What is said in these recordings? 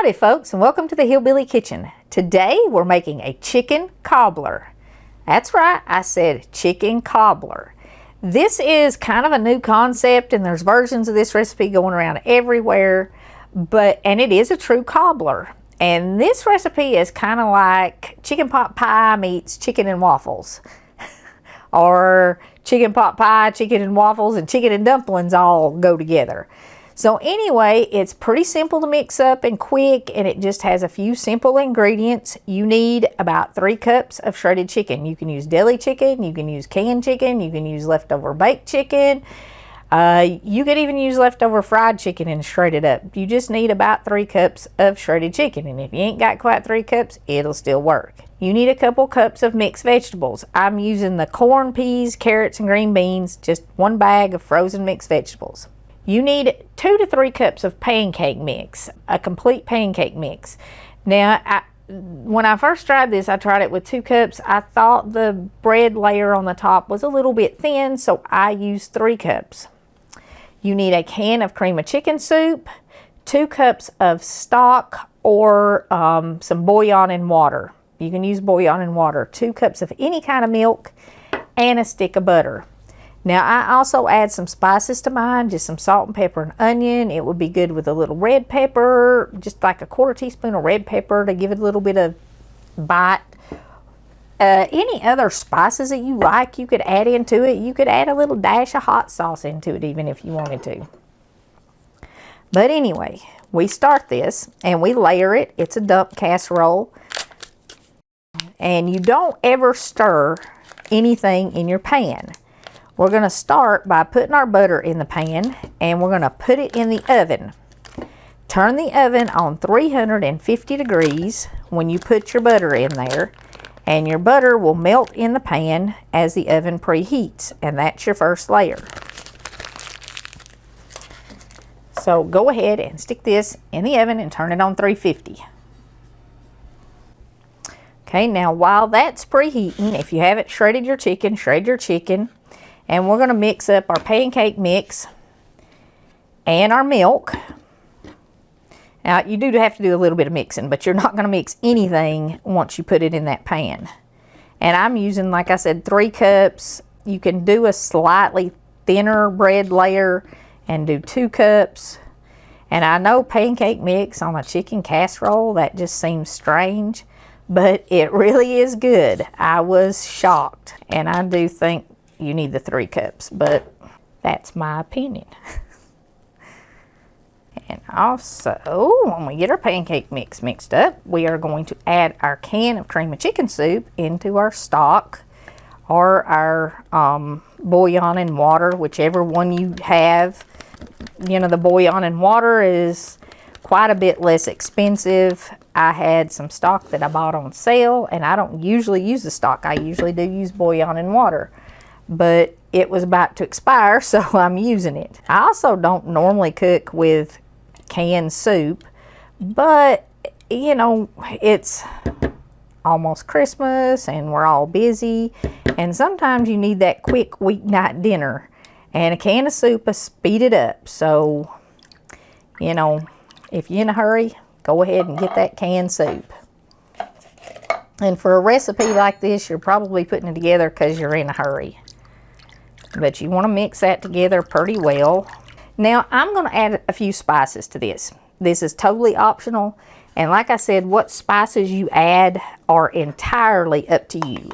Howdy folks, and welcome to the Hillbilly Kitchen. Today we're making a chicken cobbler. That's right, I said chicken cobbler. This is kind of a new concept and there's versions of this recipe going around everywhere, and it is a true cobbler. And this recipe is kind of like chicken pot pie meets chicken and waffles. Or chicken pot pie, chicken and waffles, and chicken and dumplings all go together. So anyway, it's pretty simple to mix up and quick, and it just has a few simple ingredients. You need about 3 cups of shredded chicken. You can use deli chicken, you can use canned chicken, you can use leftover baked chicken. You could even use leftover fried chicken and shred it up. You just need about 3 cups of shredded chicken, and if you ain't got quite 3 cups, it'll still work. You need a couple cups of mixed vegetables. I'm using the corn, peas, carrots, and green beans, just 1 bag of frozen mixed vegetables. You need 2 to 3 cups of pancake mix, a complete pancake mix. Now, when I first tried this, I tried it with 2 cups. I thought the bread layer on the top was a little bit thin, so I used 3 cups. You need a can of cream of chicken soup, 2 cups of stock, or some bouillon and water. You can use bouillon and water, 2 cups of any kind of milk, and a stick of butter. Now, I also add some spices to mine, just some salt and pepper and onion. It would be good with a little red pepper, just like a 1/4 teaspoon of red pepper to give it a little bit of bite. Any other spices that you like, you could add into it. You could add a little dash of hot sauce into it even if you wanted to. But anyway, we start this and we layer it. It's a dump casserole. And you don't ever stir anything in your pan. We're going to start by putting our butter in the pan, and we're going to put it in the oven. Turn the oven on 350 degrees when you put your butter in there, and your butter will melt in the pan as the oven preheats, and that's your first layer. So go ahead and stick this in the oven and turn it on 350. Okay, now while that's preheating, if you haven't shredded your chicken, shred your chicken. And we're going to mix up our pancake mix and our milk. Now, you do have to do a little bit of mixing, but you're not going to mix anything once you put it in that pan. And I'm using, like I said, 3 cups. You can do a slightly thinner bread layer and do 2 cups. And I know pancake mix on a chicken casserole, that just seems strange, but it really is good. I was shocked, and I do think you need the 3 cups, but that's my opinion. And also, when we get our pancake mix mixed up, we are going to add our can of cream of chicken soup into our stock or our bouillon and water, whichever one you have. You know, the bouillon and water is quite a bit less expensive. I had some stock that I bought on sale, and I don't usually use the stock. I usually do use bouillon and water. But it was about to expire, so I'm using it. I also don't normally cook with canned soup, but you know, it's almost Christmas and we're all busy, and sometimes you need that quick weeknight dinner, and a can of soup will speed it up. So, you know, if you're in a hurry, go ahead and get that canned soup. And for a recipe like this, you're probably putting it together because you're in a hurry. But you want to mix that together pretty well. Now, I'm going to add a few spices to this. This is totally optional. And like I said, what spices you add are entirely up to you.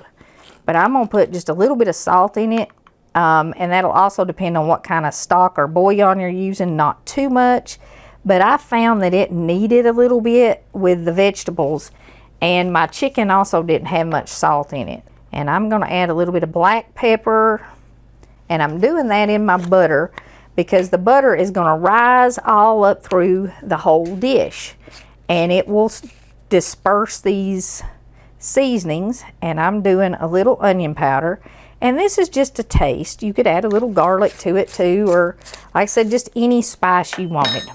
But I'm going to put just a little bit of salt in it. And that'll also depend on what kind of stock or bouillon you're using. Not too much. But I found that it needed a little bit with the vegetables. And my chicken also didn't have much salt in it. And I'm going to add a little bit of black pepper. And I'm doing that in my butter because the butter is going to rise all up through the whole dish. And it will disperse these seasonings. And I'm doing a little onion powder. And this is just a taste. You could add a little garlic to it too. Or like I said, just any spice you wanted.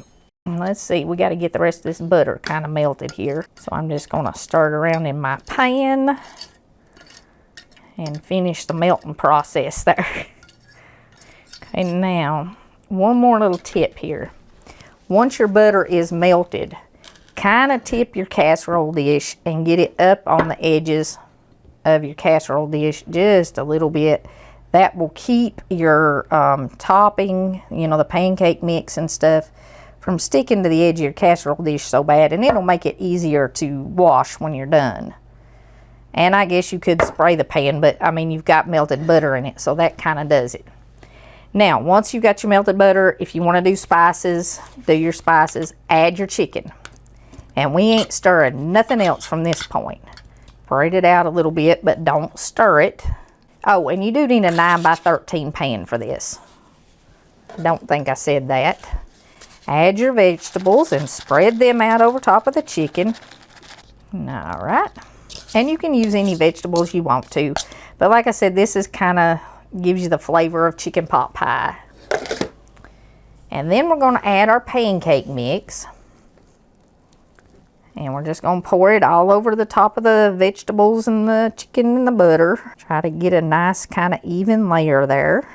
And let's see, we got to get the rest of this butter kind of melted here. So I'm just going to stir it around in my pan. And finish the melting process there. Okay, now, one more little tip here. Once your butter is melted, kind of tip your casserole dish and get it up on the edges of your casserole dish just a little bit. That will keep your topping, you know, the pancake mix and stuff, from sticking to the edge of your casserole dish so bad, and it'll make it easier to wash when you're done. And I guess you could spray the pan, but I mean, you've got melted butter in it, so that kind of does it. Now, once you've got your melted butter, if you want to do spices, do your spices, add your chicken. And we ain't stirring nothing else from this point. Braid it out a little bit, but don't stir it. Oh, and you do need a 9 by 13 pan for this. Don't think I said that. Add your vegetables and spread them out over top of the chicken. All right. And you can use any vegetables you want to. But like I said, this is kind of gives you the flavor of chicken pot pie. And then we're going to add our pancake mix. And we're just going to pour it all over the top of the vegetables and the chicken and the butter. Try to get a nice kind of even layer there.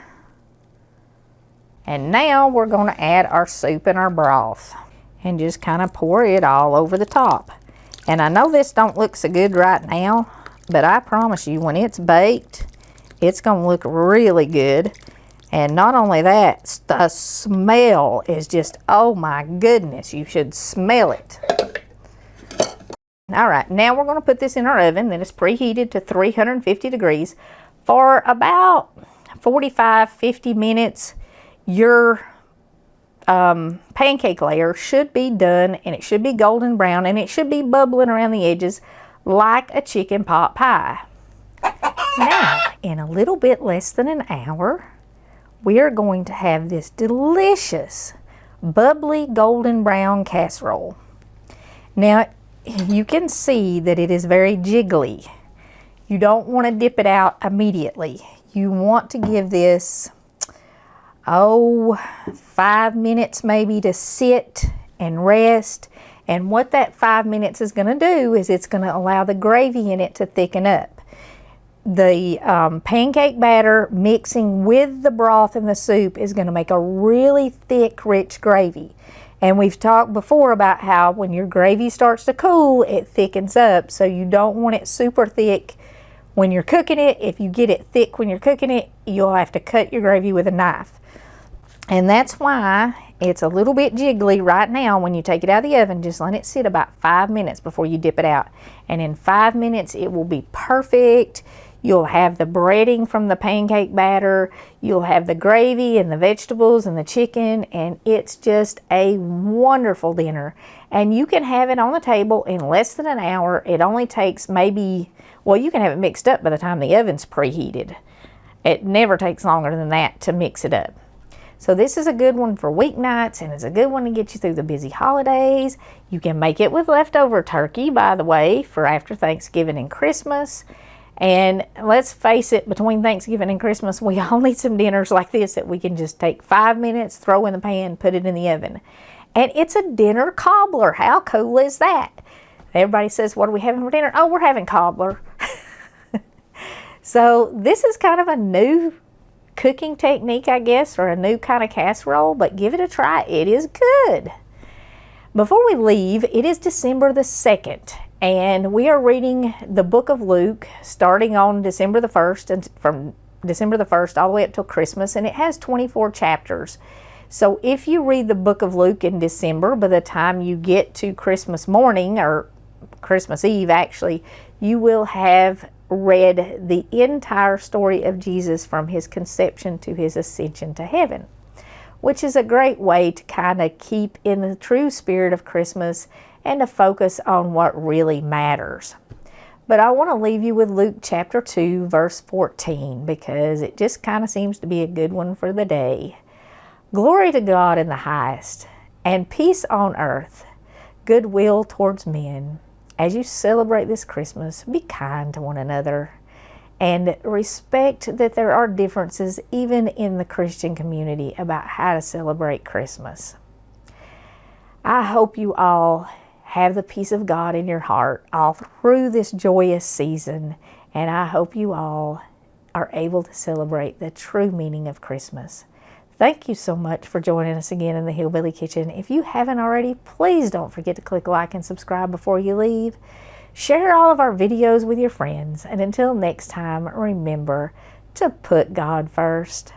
And now we're going to add our soup and our broth. And just kind of pour it all over the top. And I know this don't look so good right now, but I promise you, when it's baked, it's going to look really good. And not only that, the smell is just, oh my goodness, you should smell it. All right, now we're going to put this in our oven that is preheated to 350 degrees for about 45-50 minutes. Your pancake layer should be done, and it should be golden brown, and it should be bubbling around the edges like a chicken pot pie. Now, in a little bit less than an hour, we are going to have this delicious, bubbly golden brown casserole. Now, you can see that it is very jiggly. You don't want to dip it out immediately. You want to give this, 5 minutes maybe to sit and rest. And what that 5 minutes is going to do is it's going to allow the gravy in it to thicken up. The pancake batter mixing with the broth and the soup is going to make a really thick, rich gravy. And we've talked before about how when your gravy starts to cool, it thickens up. So you don't want it super thick when you're cooking it. If you get it thick when you're cooking it, you'll have to cut your gravy with a knife. And that's why it's a little bit jiggly right now. When you take it out of the oven, just let it sit about 5 minutes before you dip it out. And in 5 minutes, it will be perfect. You'll have the breading from the pancake batter. You'll have the gravy and the vegetables and the chicken, and it's just a wonderful dinner. And you can have it on the table in less than an hour. It only takes maybe, well, you can have it mixed up by the time the oven's preheated. It never takes longer than that to mix it up. So this is a good one for weeknights, and it's a good one to get you through the busy holidays. You can make it with leftover turkey, by the way, for after Thanksgiving and Christmas. And let's face it, between Thanksgiving and Christmas, we all need some dinners like this that we can just take 5 minutes, throw in the pan, put it in the oven. And it's a dinner cobbler. How cool is that? Everybody says, what are we having for dinner? Oh, we're having cobbler. So this is kind of a new cooking technique, I guess, or a new kind of casserole, but give it a try. It is good. Before we leave, it is December the 2nd. And we are reading the book of Luke starting on December the 1st, and from December the 1st all the way up till Christmas, and it has 24 chapters. So if you read the book of Luke in December, by the time you get to Christmas morning, or Christmas Eve actually, you will have read the entire story of Jesus from his conception to his ascension to heaven, which is a great way to kind of keep in the true spirit of Christmas and to focus on what really matters. But I want to leave you with Luke chapter 2, verse 14, because it just kind of seems to be a good one for the day. Glory to God in the highest, and peace on earth, goodwill towards men. As you celebrate this Christmas, be kind to one another and respect that there are differences even in the Christian community about how to celebrate Christmas. I hope you all have the peace of God in your heart all through this joyous season, and I hope you all are able to celebrate the true meaning of Christmas. Thank you so much for joining us again in the Hillbilly Kitchen. If you haven't already, please don't forget to click like and subscribe before you leave. Share all of our videos with your friends. And until next time, remember to put God first.